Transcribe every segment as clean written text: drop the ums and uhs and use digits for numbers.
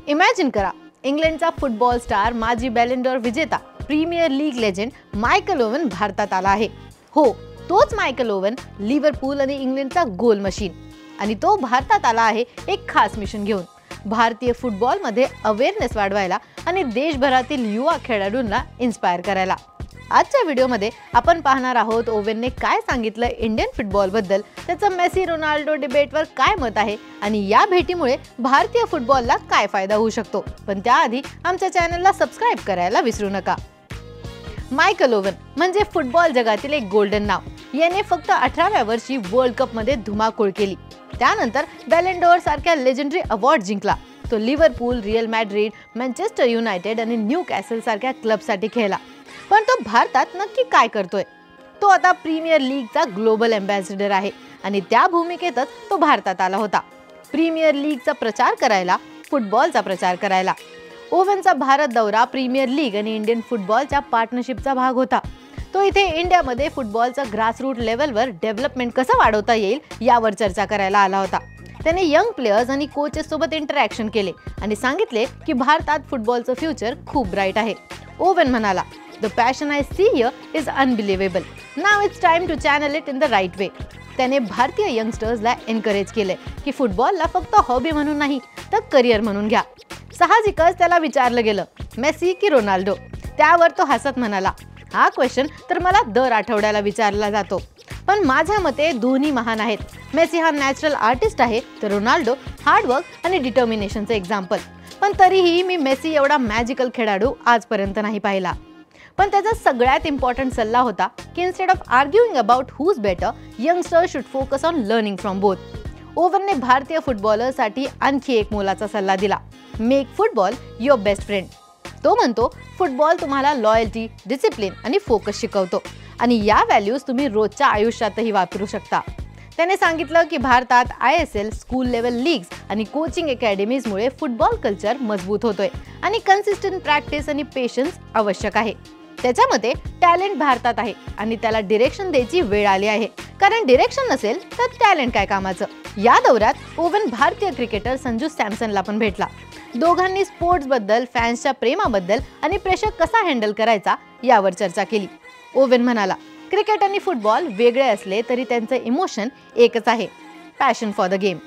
Imagine करा, इंग्लंडचा football star, माजी बॅलन डॉर विजेता, premier league legend Michael Owen भारतात आला आहे. हो, तोच मायकल ओवन, लिव्हरपूल आणि इंग्लंडचा गोल मशीन. आणि तो भारतात आला आहे एक खास मिशन घेऊन, भारतीय फुटबॉलमध्ये अवेअरनेस वाढवायला आणि देशभरातील युवा खेळाडूंना इन्स्पायर करायला. आजच्या व्हिडिओमध्ये आपण पाहणार आहोत ओवेनने काय सांगितलं इंडियन फुटबॉलबद्दल, त्याचं मेसी रोनाल्डो डिबेटवर काय मत आहे आणि या भेटीमुळे भारतीय फुटबॉलला काय फायदा होऊ शकतो. पण त्याआधी आमच्या चॅनलला सबस्क्राइब करायला विसरू नका. मायकल ओवन म्हणजे फुटबॉल जगातील एक गोल्डन नाव. याने फक्त 18व्या वर्षी वर्ल्ड कपमध्ये धुमाकूळ केली. त्यानंतर बॅलन डॉर सारख्या लेजेंडरी अवॉर्ड जिंकला. तो Liverpool, real Madrid, Manchester United आणि न्यूकॅसल सारख्या क्लबसाठी खेळला. पण तो भारतात नक्की काय करतोय? तो आता प्रीमियर लीगचा ग्लोबल अँबॅसेडर आहे आणि त्या भूमिकेतच तो भारतात आला होता. प्रीमियर लीगचा प्रचार करायला, फुटबॉलचा प्रचार करायला. ओवेनचा भारत दौरा प्रीमियर लीग आणि इंडियन फुटबॉलच्या पार्टनरशिपचा भाग होता. तो इथे इंडियामध्ये फुटबॉलचा ग्रासरूट लेवलवर डेव्हलपमेंट कसं वाढवता येईल यावर चर्चा करायला आला होता. त्याने यंग प्लेयर्स आणि कोचेस सोबत इंटरॅक्शन केले आणि सांगितले की भारतात फुटबॉलचं फ्युचर खूप ब्राईट आहे. ओवन म्हणाला, "The passion I see here is unbelievable. Now it's time to channel it in the right way." त्याने भारतीय यंगस्टर्सला एनकरेज केले की फुटबॉलला फक्त हॉबी म्हणून नाही तर करिअर म्हणून घ्या. साहजिकच त्याला विचारलं गेलं, मेसी की रोनाल्डो? त्यावर तो हसत म्हणाला, "हा क्वेश्चन तर मला दर आठवड्याला विचारला जातो. पण माझ्या मते दोन्ही महान आहेत. मेसी हा नॅचरल आर्टिस्ट आहे, तर रोनाल्डो हार्डवर्क आणि डिटर्मिनेशनचं एक्झाम्पल. पण तरीही मी मेसी एवढा मॅजिकल खेळाडू आजपर्यंत नाही पाहिला." पण त्याचा सगळ्यात इम्पॉर्टंट सल्ला होता की instead of arguing about who's better, youngsters should focus on learning from both. ओवनने भारतीय फुटबॉलरसाठी आणखी एक मोलाचा सल्ला दिला, make football your best friend. तो म्हणतो, फुटबॉल तुम्हाला लॉयल्टी, डिसिप्लिन आणि फोकस शिकवतो आणि या व्हॅल्यूज तुम्ही रोजच्या आयुष्यातही वापरू शकता. त्याने सांगितलं की भारतात ISL, स्कूल लेवल लीग्स आणि कोचिंग अकॅडमीजमुळे फुटबॉल कल्चर मजबूत होतोय आणि कन्सिस्टंट प्रॅक्टिस आणि पेशन्स आवश्यक आहे. त्याच्या मते टॅलेंट भारतात आहे आणि त्याला डिरेक्शन द्यायची वेळ आली आहे, कारण डिरेक्शन नसेल तर टॅलेंट काय कामाचं. या दौऱ्यात ओवन भारतीय क्रिकेटर संजू सॅमसनला पण भेटला. दोघांनी स्पोर्ट्स बद्दल, फॅन्सच्या प्रेमाबद्दल आणि प्रेशर कसा हँडल करायचा यावर चर्चा केली. ओवन म्हणाला, क्रिकेट आणि फुटबॉल वेगळे असले तरी त्यांचं इमोशन एकच आहे, passion for the game.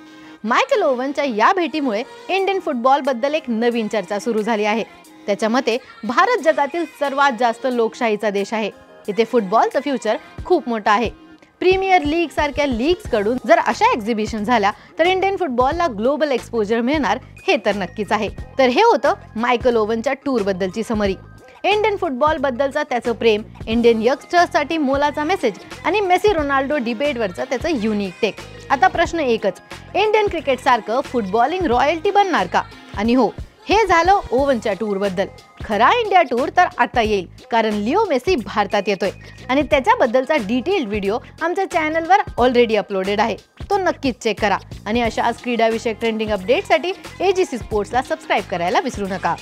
Michael ओवनच्या या भेटीमुळे इंडियन फुटबॉलबद्दल एक नवीन चर्चा सुरू झाली आहे. त्याच्या मते भारत जगातील सर्वात जास्त लोकशाहीचा देश आहे. इथे फुटबॉलचं फ्युचर खूप मोठं आहे. प्रीमियर लीग सारख्या लीग्स कडून जर अशा एक्झिबिशन झाल्या तर इंडियन फुटबॉलला ग्लोबल एक्सपोजर मिळणार हे तर नक्कीच आहे. तर हे होतं मायकल ओवनच्या टूर बद्दलची समरी. इंडियन फुटबॉल बद्दलचा त्याचं प्रेम, इंडियन यंगस्टर्ससाठी मोलाचा मेसेज आणि मेसी रोनाल्डो डिबेटवरचं त्याचं युनिक टेक. आता प्रश्न एकच, इंडियन क्रिकेट सारखं फुटबॉलिंग रॉयल्टी बनणार का? आणि हो, हे झालं ओवनच्या टूर बद्दल. खरा इंडिया टूर तर आता येईल, कारण लिओ मेसी भारतात येतोय आणि त्याच्याबद्दलचा डिटेल्ड व्हिडिओ आमच्या चॅनलवर ऑलरेडी अपलोडेड आहे. तो नक्कीच चेक करा आणि अशाच क्रीडाविषयक ट्रेंडिंग अपडेटसाठी AGC स्पोर्ट्सला सबस्क्राईब करायला विसरू नका.